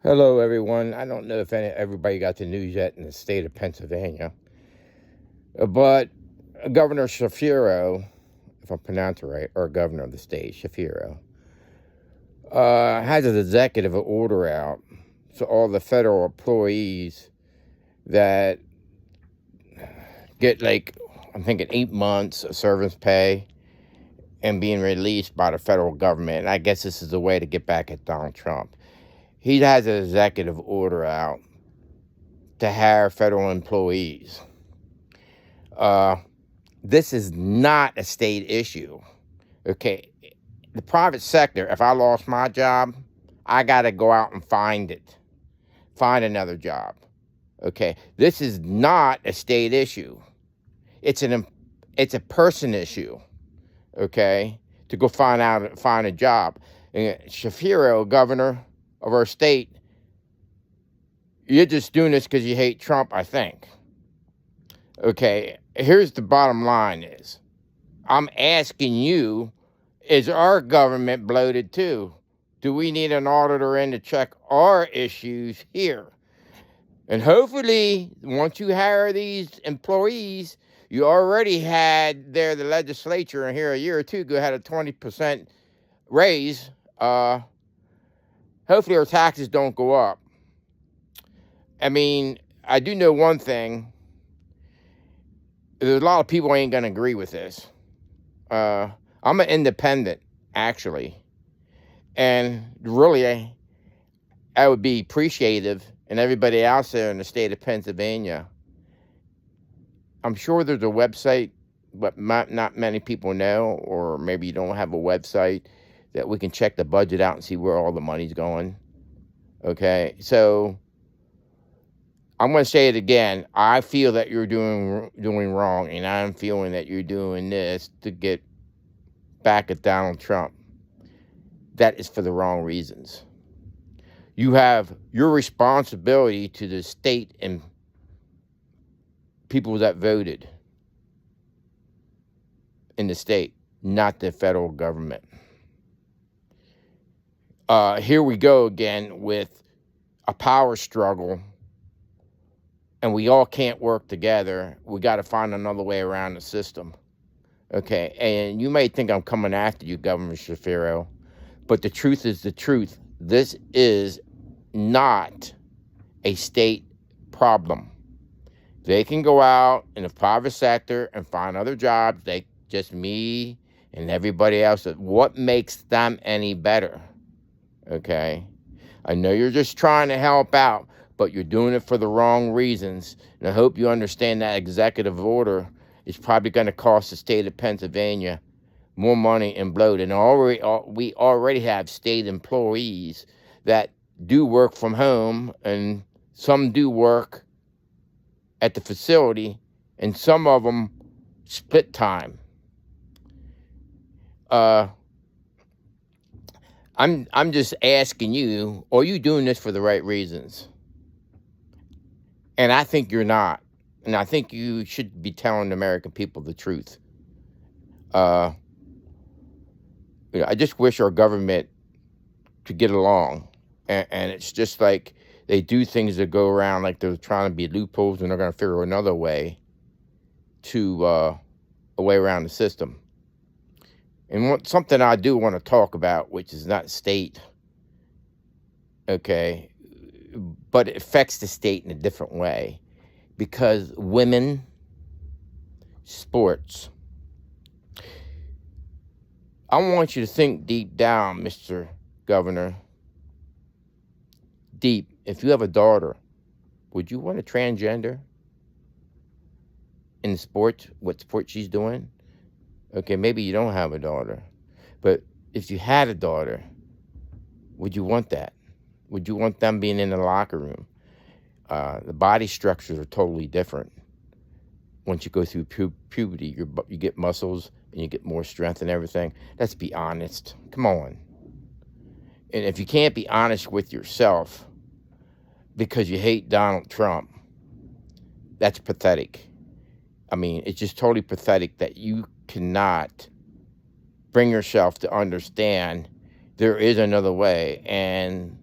Hello, everyone. I don't know if everybody got the news yet in the state of Pennsylvania, but Governor Shapiro, if I pronounce it right, or governor of the state, Shapiro, has an executive order out to all the federal employees that get, like, I'm thinking 8 months of service pay and being released by the federal government. And I guess this is a way to get back at Donald Trump. He has an executive order out to hire federal employees. This is not a state issue. Okay. The private sector, if I lost my job, I got to go out and find another job. Okay. This is not a state issue. It's a person issue. Okay. To go find a job. And Shapiro, governor of our state, you're just doing this because you hate Trump, I think. Okay, here's the bottom line is, I'm asking you, is our government bloated too? Do we need an auditor in to check our issues here? And hopefully, once you hire these employees, you already had the legislature in here a year or two ago had a 20% raise. Hopefully our taxes don't go up. I mean, I do know one thing. There's a lot of people ain't going to agree with this. I'm an independent, actually. And really, I would be appreciative, and everybody else there in the state of Pennsylvania, I'm sure there's a website, but not many people know, or maybe you don't have a website that we can check the budget out and see where all the money's going. Okay, so I'm going to say it again. I feel that you're doing wrong, and I'm feeling that you're doing this to get back at Donald Trump. That is for the wrong reasons. You have your responsibility to the state and people that voted in the state, not the federal government. Here we go again with a power struggle, and we all can't work together. We got to find another way around the system. Okay, and you may think I'm coming after you, Governor Shapiro, but the truth is the truth. This is not a state problem. They can go out in the private sector and find other jobs. Just me and everybody else. What makes them any better? Okay, I know you're just trying to help out, but you're doing it for the wrong reasons. And I hope you understand that executive order is probably going to cost the state of Pennsylvania more money and bloat. And we already have state employees that do work from home, and some do work at the facility, and some of them split time. I'm just asking you, are you doing this for the right reasons? And I think you're not. And I think you should be telling the American people the truth. I just wish our government could get along. And it's just like they do things that go around like they're trying to be loopholes, and they're going to figure another way to a way around the system. And something I do want to talk about, which is not state, okay, but it affects the state in a different way, because women, sports. I want you to think deep down, Mr. Governor, deep. If you have a daughter, would you want a transgender in sports, what sport she's doing? Okay, maybe you don't have a daughter, but if you had a daughter, would you want that? Would you want them being in the locker room? The body structures are totally different. Once you go through puberty, you get muscles and you get more strength and everything. Let's be honest. Come on. And if you can't be honest with yourself because you hate Donald Trump, that's pathetic. I mean, it's just totally pathetic that you cannot bring yourself to understand there is another way. And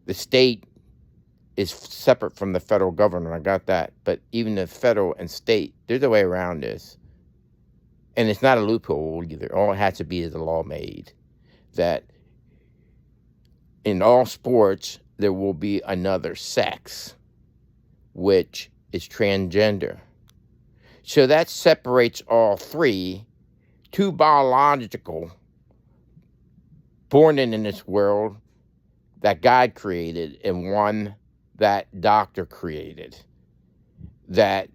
the state is separate from the federal government. I got that. But even the federal and state, there's a way around this. And it's not a loophole either. All it has to be is a law made that in all sports, there will be another sex, which is transgender. So that separates all three, two biological, born in this world that God created, and one that doctor created. That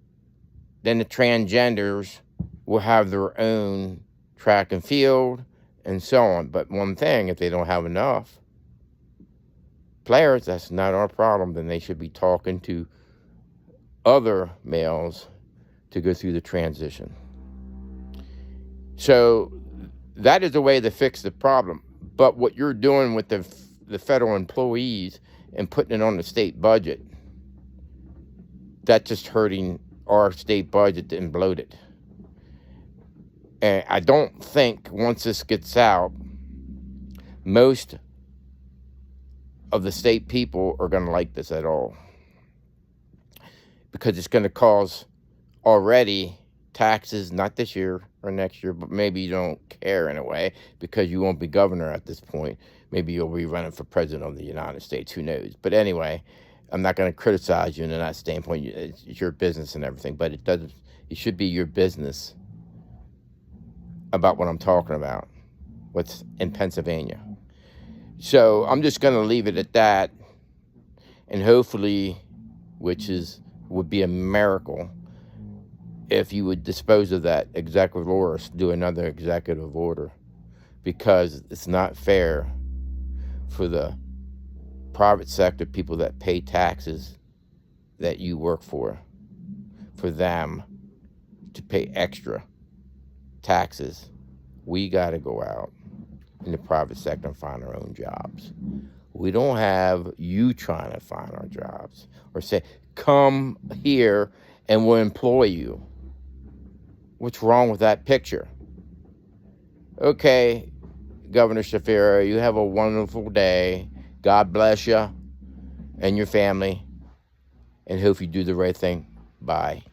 then the transgenders will have their own track and field and so on. But one thing, if they don't have enough players, that's not our problem. Then they should be talking to other males to go through the transition. So that is a way to fix the problem. But what you're doing with the federal employees and putting it on the state budget, that's just hurting our state budget and bloat it. And I don't think once this gets out, most of the state people are going to like this at all. Because it's going to cause already taxes, not this year or next year, but maybe you don't care in a way because you won't be governor at this point. Maybe you'll be running for president of the United States, who knows? But anyway, I'm not going to criticize you in that standpoint. It's your business and everything, but it should be your business about what I'm talking about, what's in Pennsylvania. So I'm just going to leave it at that, and hopefully, would be a miracle if you would dispose of that executive order, do another executive order, because it's not fair for the private sector people that pay taxes that you work for them to pay extra taxes. We got to go out in the private sector and find our own jobs. We don't have you trying to find our jobs or say, come here and we'll employ you. What's wrong with that picture? Okay, Governor Shapiro, you have a wonderful day. God bless you and your family, and hope you do the right thing. Bye.